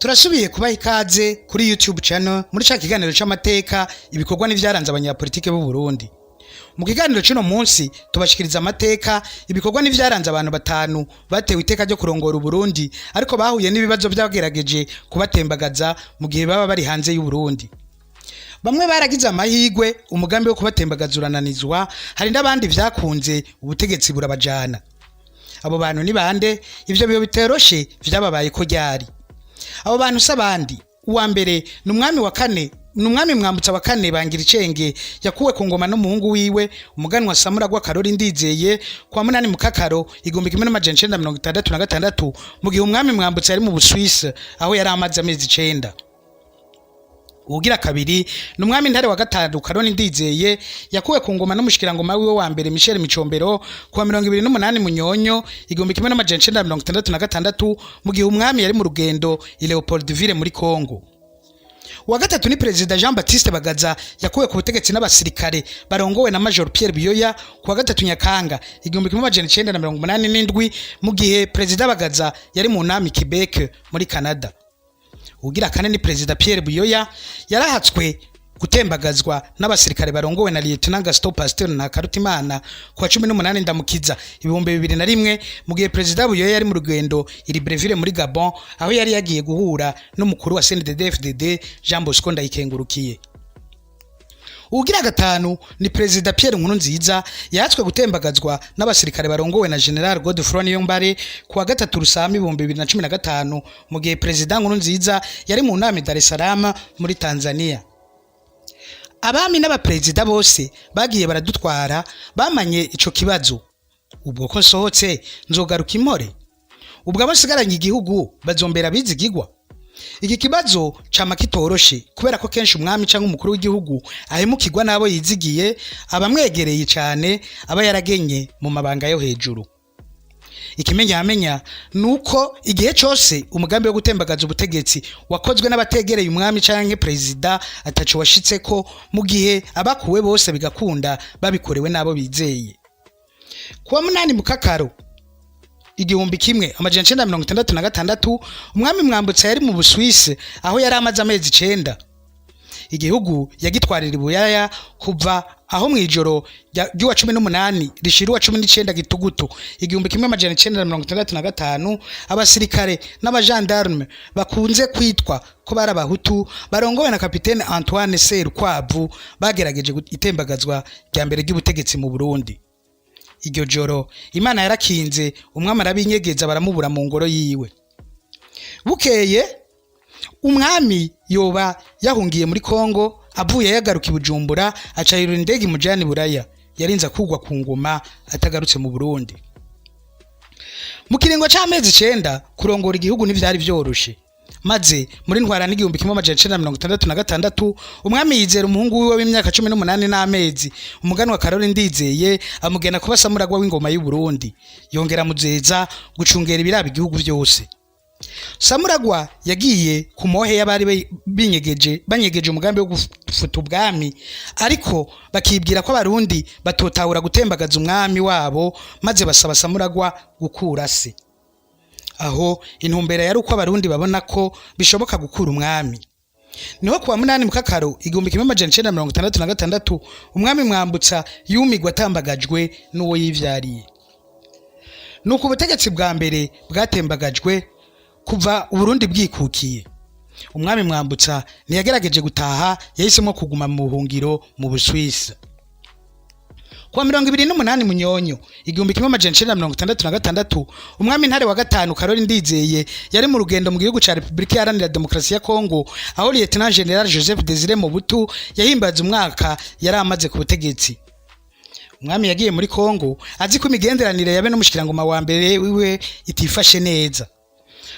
Turasubiye kubaha ikaze kuri YouTube channel muri ca kiganiro c'amateka ibikorwa n'ivyaranze abanyapolitike b'u Burundi. Mu kiganiro c'uno munsi tubashikiriza amateka ibikorwa n'ivyaranze abantu batanu batewe iteka ryo kurongora u Burundi ariko bahuye n'ibibazo byagerageje kubatembagaza mu gihe baba bari hanze y'u Burundi. Bamwe baragize amahigwe umugambi wo kubatembagaza urananizwa, hari n'abandi vyakunze ubutegetsi burabajana. Abo bantu ni bande? Ivyo biyo biteroshe vyababaye ko ryari. Abo bantu sabandi uwa mbere numwami wa kane numwami mwambutsa wa kane bangira icenge yakuwe ku ngoma n'umuhungu wiwe umuganwa Samuragwa Karori Ndizeye kwa munani mukakaro 1966 mu gihe umwami mwambutsa yari mu Busuwisi aho yari amaze amezi 9. Ugira kabiri numwami ntare wa gatanu Karori Ndizeye yakuwe ku ngoma n'umushikirangoma wiwe wa mbere Michel Micombero kwa 28 Munyonyo 1966 mu gihe umwami yari mu rugendo i Leopoldville muri Kongo. Wa gatatu ni President Jean Baptiste Bagaza yakuwe ku butegetsi n'abasirikare barongowe na Major Pierre Buyoya kwa gatatu Nyakanga 1987 mu gihe President Bagaza yari mu nama Quebec muri Canada. Ugira kane ni President Pierre Buyoya yarahatswe gutembagazwa n'abasirikare barongowe na Lieutenant Gaston Pasteur na Karutimana kwa 18 Ndamukiza 2001 mu gihe President Buyoya yari mu rugendo iri Breville muri Gabon aho yari yagiye guhura n'umukuru wa CNDD-FDD Jean Bosco Ndayikengurukiye. Ugira gatanu ni President Pierre Nkurunziza yahatswe gutembagazwa n'abasirikare barongowe na General Godefroid Niyombare kwa gatatu Rusami 2015 mu gihe President Nkurunziza yari mu nama Dar es Salaam muri Tanzania. Abami n'abaperezida bose bagiye baradutwara bamanye ico kibazo. Ubwo ko sohotse nzogaruka impore. Ubwo abasigaranye igihugu bazombera bizigigwa. Iki kibazo cama kitoroshe kubera ko kenshi umwami canke umukuru w'igihugu ahemukirwa nabo yizigiye abamwegereye cyane aba yaragenye mu mabanga yo hejuru. Ikimenyamenya nuko igihe cyose umugambi wo gutembagaza ubutegetsi wakozwe n'abategereye umwami canke president ataco washitseko mu gihe abakuwe bose bigakunda babikorewe nabo bizeye. Kuwa munani mukakaro 1966 umwami mwambutsa yari mu Busuwisi aho yari amaze amezi 9. Igihugu yagitwarira Buyaya kuva aho mwijoro ry'uwa 18 rishiruwa 19 gitugutu 1965 abasirikare n'abajandarme bakunze kwitwa ko barabahutu barongowe na Kapitene Antoine Serukwavu bagerageje itembagazwa rya mbere ry'ubutegetsi mu Burundi. Iryo joro Imana yarakinze umwami arabinyegeza baramubura mu ngoro yiwe. Bukeye umwami yoba yahungiye muri Kongo avuye yagaruka i Bujumbura acayira indege mujani Buraya yarinza kugwa ku ngoma atagarutse mu Burundi. Mu kiringo c'amezi 9 kurongora igihugu n'ivyari vyoroshe. Maze muri ntwara n'igihumbi 1966 umwami yizera umuhungu wiwe w'imyaka 18 n'amezi umuganwa Karori Ndizeye amugena kuba Samuragwa w'ingoma y'u Burundi yongera muzeza gucungera ibiraba igihugu byose. Samuragwa yagiye ku mohe y'abari banyegeje umugambi wo gufuta ubwami ariko bakibwira ko abarundi batotahura gutembagaza umwami wabo maze basaba Samuragwa gukura se. Aho intumbera yari uko abarundi babona ko bishoboka gukura umwami. Niho kuwa munani mukakaro 1966 umwami mwambutsa yumigwa atambagajwe n'uwo yivyariye. Nuko ubutegetsi bwa mbere bwatembagajwe kuva Burundi bwikukiye. Umwami mwambutsa ntiyagerageje gutaha yahisemo kuguma mu buhungiro mu Busuwisi. Kwa 28 Munyonyo 1966 umwami ntare wa gatanu Karori Ndizeye yari mu rugendo mu gihugu ca Republika Iharanira Demokarasi ya Kongo aho Lieutenant General Joseph Désiré Mobutu yahimbaza umwaka yari amaze ku butegetsi. Umwami yagiye muri Kongo azi ko imigenderanire yabe n'umushikirangoma wa mbere wiwe itifashe neza.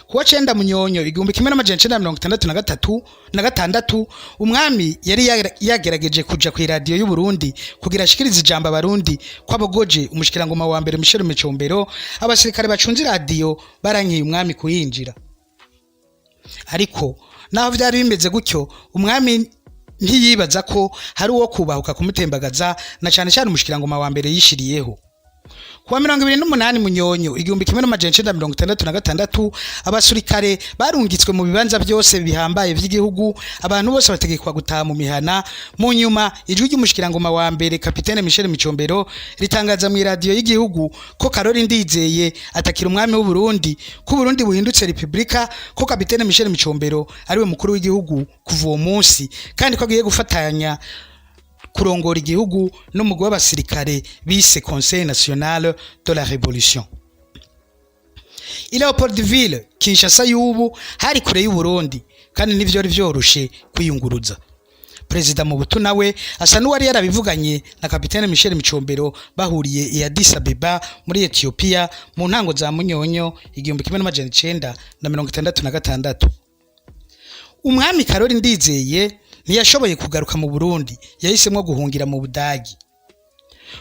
Kuwa 9 Munyonyo 1966 umwami yari yagerageje kuja ku radio y'u Burundi kugira ashikiriza ijambo abarundi kwabogoje umushikirangoma wa mbere Michel Micombero abasirikare bacunze radio barankiye umwami kuyinjira. Ariko naho vyari bimeze gutyo umwami ntiyibaza ko hari uwo kubahuka kumutembagaza na cyane cyane umushikirangoma wa mbere yishiriyeho. Kuwa 28 Munyonyo 1966 abasirikare barungitswe mu bibanza byose bihambaye vy'igihugu, abantu bose bategekwa gutaha mu mihana. Mu nyuma ijwi ry'umushikirangoma wa mbere Kapitene Michel Micombero ritangaza mu radio y'igihugu ko Karori Ndizeye atakira umwami w'u Burundi, ko Burundi buhindutse republika, ko Kapitene Michel Micombero ariwe mukuru w'igihugu kuva uwo munsi, kandi ko agiye gufatanya kurongora igihugu n'umugwi w'abasirikare bise Conseil National de la Révolution. Leopoldville Kinshasa y'ubu hari kure y'u Burundi, kandi nivyo ari vyoroshe kwiyunguruza. President Mobutu nawe asa n'uwari yarabivuganye na Kapitene Michel Micombero bahuriye i Addis Abeba muri Ethiopia mu ntango za Munyonyo 1966. Umwami Karori Ndizeye ntiyashoboye kugaruka mu Burundi, yahisemwo guhungira mu Budagi.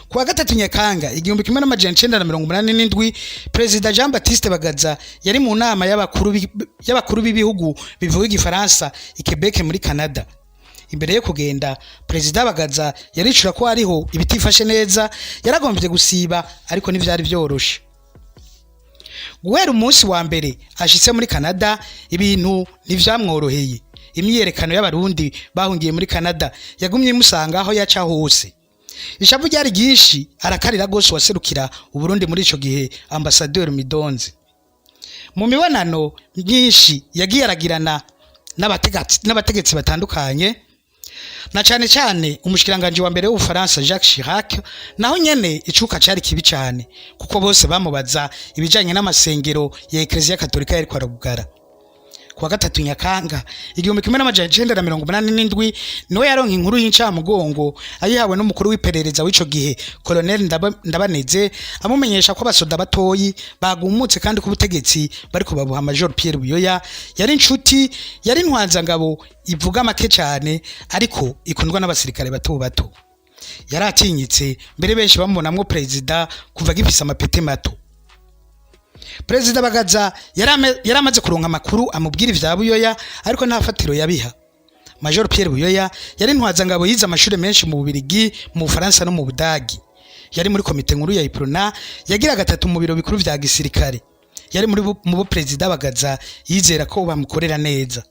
Kuwa 3 Nyakanga 1987 President Jean Baptiste Bagaza yari mu nama y'abakuru b'ibihugu bivuga igifaransa i Quebec muri Canada. Imbere yo kugenda, President Bagaza yaricura ko hariho ibitifashe neza, yaragombye gusiba ariko ntivyari vyoroshe. Guhera umunsi wa mbere ashitse muri Canada, ibintu ntivyamworoheye. Imyiyerekano y'abarundi bahungiye muri Canada yagumye imusanga aho yaca hose. Ishavu ryari ryinshi, arakarira gose waserukira u Burundi muri ico gihe Ambassadeur Midonzi. Mu mibonano myinshi yagiye aragirana n'abategetsi batandukanye, na cyane umushikiranganje wa mbere w'Ubufaransa Jacques Chirac, naho nyene icuka cari kibi cyane kuko bose bamubaza ibijanye n'amasengero ya Ecclesia Katolika yari kwaragugara. Kuwa 3 Nyakanga 1987 niwe yaronka inkuru y'incamugongo ayihawe n'umukuru w'iperereza w'ico gihe Colonel Ndabaneze, amumenyesha ko abasoda batoyi bagumutse kandi ku butegetsi bari kubabuha Major Pierre Buyoya. Yari inshuti, yari ntwanzangabo ivuga make cyane ariko ikundwa n'abasirikare bato bato. Yaratinyitse mbere benshi bamubonamwo president kuva gifise amapete mato. President Bagaza yaramaze kuronka makuru amubwira ivya Buyoya, ariko nta fatiro yabiha. Major Pierre Buyoya yari ntwazangabo yize amashure menshi mu Bubirigi, mu Bufaransa no mu Budagi. Yari muri komite nkuru ya Iprona, yagira gatatu mu biro bikuru vya gisirikare. Yari mu bo President Bagaza yizera ko bamukorera neza.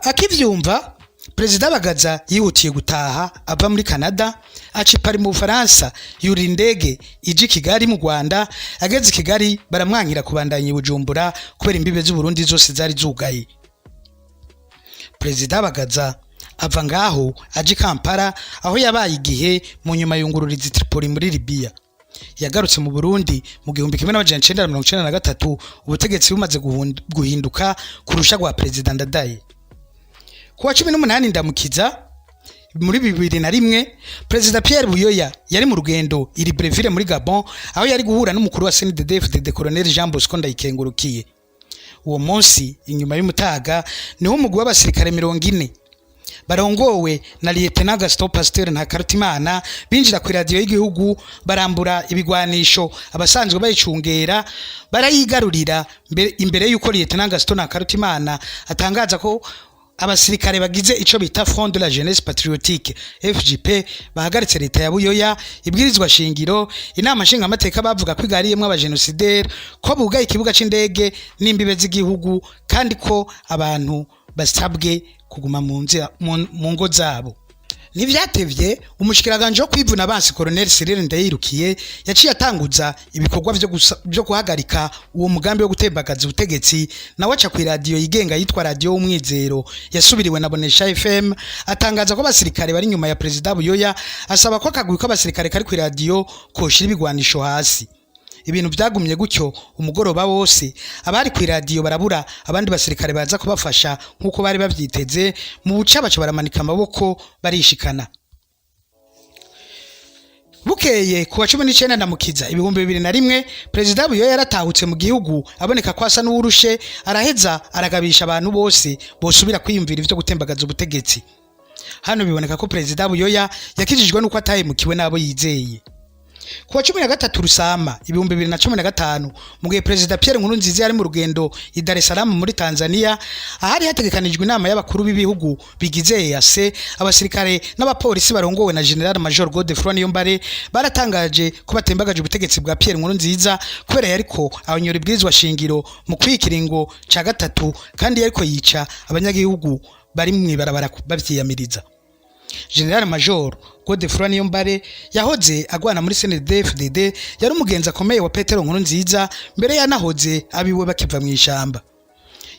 Akivyumva, President Bagaza yihutiye gutaha ava muri Canada, acipari mu Bufaransa, yuri indege iji Kigali mu Rwanda. Ageze Kigali baramwankira kubandanya Bujumbura kubera imbibe z'u Burundi zose zari zugaye. President Bagaza ava ngaho aje Kampala, aho yabaye igihe mu nyuma yungururiza Tripoli muri Libya. Yagarutse mu Burundi mu 1993 ubutegetsi bumaze guhinduka kurusha kwa President Ndadaye. Kuwa 18 Ndamukiza muri 2001 President Pierre Buyoya yari mu rugendo iri Libreville muri Gabon, aho yari guhura n'umukuru wa CNDD-FDD Colonel Jean Bosco Ndayikengurukiye. Uwo munsi inyuma y'umutaga niho umugwi w'abasirikare 40 barongowe na Lieutenant Gaston Pasteur Ntakarutimana binjira ku radio y'igihugu, barambura ibigwanisho abasanzwe bayicungera, barayigarurira imbere y'uko Lieutenant Gaston Ntakarutimana atangaza ko abasirikare bagize ico bita Front de la Jeunesse Patriotique FJP bahagaritse leta ya Buyoya. Ibwirizwa shingiro, inama nshinga amateka bavuga ko igariyemwe abajenosideri, ko bugaye ikibuga c'indege n'imbibe z'igihugu, kandi ko abantu basabwe kuguma mu ngo zabo. Nivyatevye umushikiranganje wo kwivuna abansi Colonel Cyril Ndayirukiye yaciye atanguza ibikorwa byo guhagarika uwo mugambi wo gutembagaza ubutegetsi, nawe aca ku radio yigenga yitwa Radio Umwizero yasubiriwe na Bonesha FM, atangaza ko abasirikare bari nyuma ya President Buyoya, asaba ko akagwi k'abasirikare kari ku radio koshira ibigwanisho hasi. Ibintu byagumye gutyo umugoroba wose, abari ku radio barabura abandi basirikare baza kubafasha nkuko bari bavyiteze. Mu buca baca baramanika amaboko barishikana. Bukeye kuwa 19 Ndamukiza 2001 President Buyoya yaratahutse mu gihugu, aboneka ko asa n'urushe, araheza aragabisha abantu bose bosubira kwiyumvira ivyo gutembagaza ubutegetsi. Hano biboneka ko President Buyoya yakijijwe nuko atahemukiwe nabo yizeye. Kuwa 13 Rusama 2015 mu gihe President Pierre Nkurunziza yari mu rugendo i Dar es Salaam muri Tanzania, ahari hategekanijwe inama y'abakuru b'ibihugu bigize EAC, abasirikare n'abapolisi barongowe na General Major Godefroid Niyombare baratangaje ko batembagaje ubutegetsi bwa Pierre Nkurunziza kubera yariko abanyora ibwirizwa shingiro mu kwikiringo ca gatatu, kandi yariko yica abanyagihugu bari mwibarabara bavyiyamiriza. General Major Godefroid Niyombare yahoze agwana muri CNDD-FDD, yari umugenzi akomeye wa Petero Nkurunziza mbere yanahoze abiwe bakiva mu ishamba.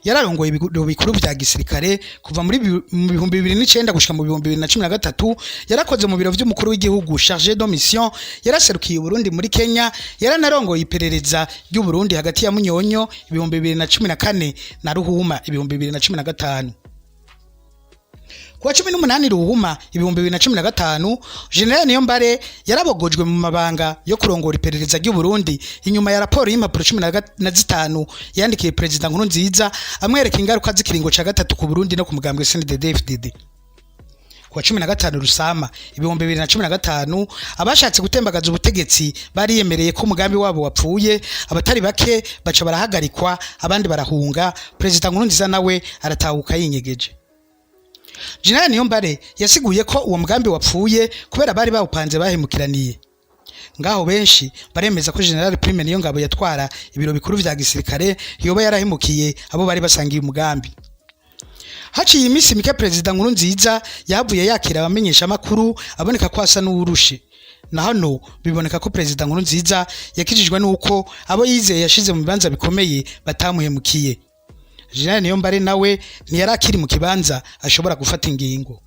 Yararongoye ibiro bikuru vya gisirikare kuva muri 2009 gushika mu 2013, yarakoze mu biro vy'umukuru w'igihugu chargé de mission, yaraserukiye Burundi muri Kenya, yaranarongoye iperereza ry'u Burundi hagati ya Munyonyo 2014 na Ruhuma 2015. Kuwa 18 Ruhuma 2015 General Niyombare yarabogojwe mu mabanga yo kurongora iperereza ry'u Burundi inyuma ya raporo y'impapuro 15 yandikiye President Nkurunziza amwereka ingaruka z'ikiringo ca gatatu ku Burundi no ku mugambwe CNDD-FDD. Kuwa 15 Rusama 2015 abashatse gutembagaza ubutegetsi bari yemereye ko umugambi wabo wapfuye, abatari bake baca barahagarikwa, abandi barahunga. President Nkurunziza nawe aratahuka yinyegeje. General Niyombare yasiguye ko uwo mugambi wapfuye kubera bari bawupanze bahemukiraniye. Ngaho benshi baremeza ko General Prime Niyongabo yatwara ibiro bikuru vya gisirikare yoba yarahemukiye abo bari basangiye umugambi. Haciye imisi mike President Nkurunziza yavuye yakira abamenyesha makuru aboneka ko asa n'urushe. Na hano biboneka ko President Nkurunziza yakijijwe nuko abo yizeye yashize mu bibanza bikomeye batamuhemukiye. General Niyombare nawe ntiyarakiri mu kibanza ashobora gufata ingingo.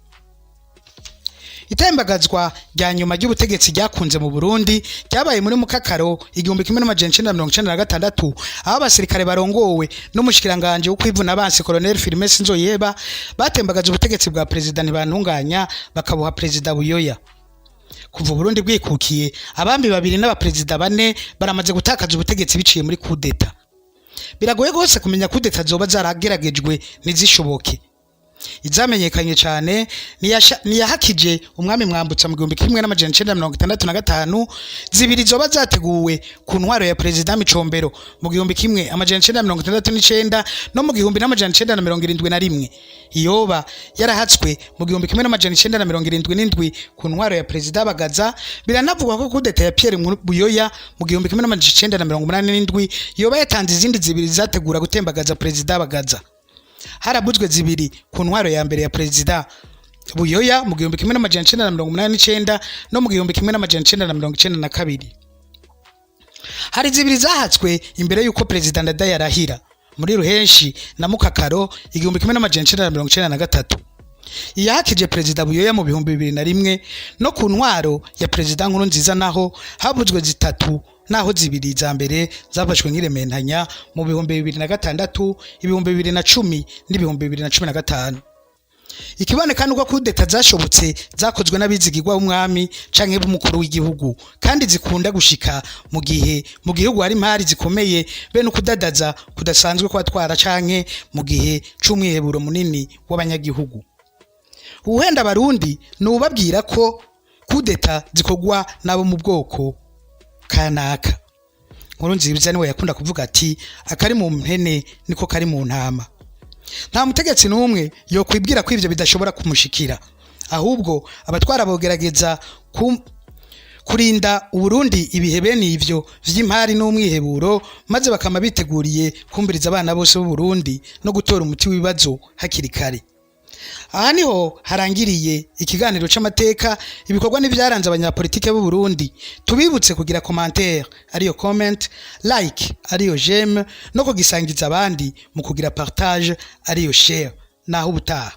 Itembagazwa rya nyuma ry'ubutegetsi ryakunze mu Burundi ryabaye muri Mukakaro 1996, aho abasirikare barongowe n'umushikiranganje wo kwivuna abansi Colonel Firmes Nzoyeba batembagaje ubutegetsi bwa President Bantunganya bakabuha President Buyoya. Kuva Burundi bwikukiye abambi babiri n'abapresident bane baramaze gutakaza ubutegetsi biciye muri coup d'etat. Biragoye gose kumenya coup d'etat zoba zarageragejwe nizishoboke. Izamenyekanye cyane niyahakije umwami Mwambutsa mu 1965, zibiri zoba zateguwe ku ntwaro ya President Micombero mu 1969 no mu 1971. Iyoba yarahatswe mu 1977 ku ntwaro ya President Bagaza. Biranavugwa ko coup d'etat ya Pierre Buyoya mu 1987 yoba yatanze izindi zibiri zategura gutembagaza President Bagaza. Harabuzwe zibiri ku ntwaro ya mbere ya President Buyoya mu 1989 no mu 1992. Hari zibiri zahatswe imbere yuko President Ndada yarahira muri Ruhenshi na Mukakaro 1993. Iyahakije President Buyoya mu 2001 no ku ntwaro ya President Nkurunziza naho habuzwe zitatu, naho zibiri za mbere zafashwe nk'irementanya mu 2006, 2010 n'2015. Ikiboneka nuko coup d'etat zashobotse zakozwe n'abizigirwa umwami canke b'umukuru w'igihugu, kandi zikunda gushika mu gihugu hari impari zikomeye be no kudadaza kudasanzwe kwatwara canke mu gihe c'umwiheburo munini w'abanyagihugu. Uhenda Barundi nubabwira ko coup d'etat zikogwa nabo mu bwoko kanaka. Nkurunziza niwe yakunda kuvuga ati akari mu mpene niko kari mu ntama. Nta mutegetsi n'umwe yo kwibwira ko ivyo bidashobora kumushikira, ahubwo abatwara bogerageza kurinda Uburundi ibihe bene ivyo vy'impari n'umwiheburo, maze bakama biteguriye kumbiriza abana bose b'u Burundi no gutora umuti w'ibibazo hakiri kare. Aha niho harangiriye ikiganiro c'amateka, ibikorwa n'ivyaranze abanyapolitike b'u Burundi. Tubibutse kugira commentaire ariyo comment, like ariyo j'aime, no kugisangiza abandi mu kugira partage ariyo share. Naho ubutaha.